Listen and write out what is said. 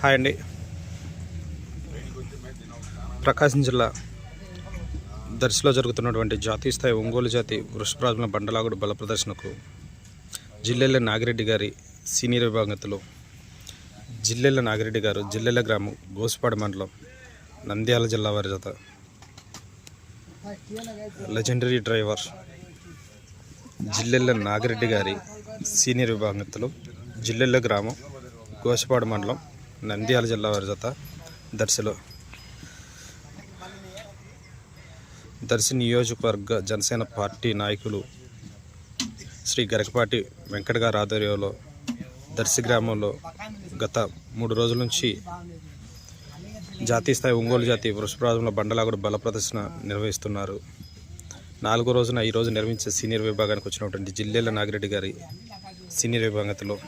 Hi అండి. ప్రకాశం జిల్లా దర్శిలో జరుగుతున్నటువంటి జాతీయ స్థాయి ఒంగోలు జాతి వృషభరాజుల బండలాగుడు బల ప్రదర్శనకు జిల్లెళ్ళ నాగిరెడ్డి గారి సీనియర్ విభాగంలో జిల్లెళ్ళ నాగిరెడ్డి గారు జిల్లెళ్ళ గ్రామం గోసుపాడు మండలం నంద్యాల జిల్లా వారి జత లెజెండరీ డ్రైవర్ జిల్లెళ్ళ నాగిరెడ్డి గారి సీనియర్ విభాగంలో జిల్లెళ్ళ గ్రామం గోసుపాడు మండలం నంద్యాల జిల్లా వారి జత దర్శి నియోజకవర్గ జనసేన పార్టీ నాయకులు శ్రీ గరకపాటి వెంకట గారి ఆధ్వర్యంలో దర్శి గ్రామంలో గత 3 రోజుల నుంచి జాతీయ స్థాయి ఒంగోలు జాతి వృషభరాజుల బండలాగుడు బల ప్రదర్శన నిర్వహిస్తున్నారు. 4వ రోజున ఈరోజు నిర్వహించే సీనియర్ విభాగానికి వచ్చినటువంటి జిల్లెళ్ళ నాగిరెడ్డి గారి సీనియర్ విభాగంలో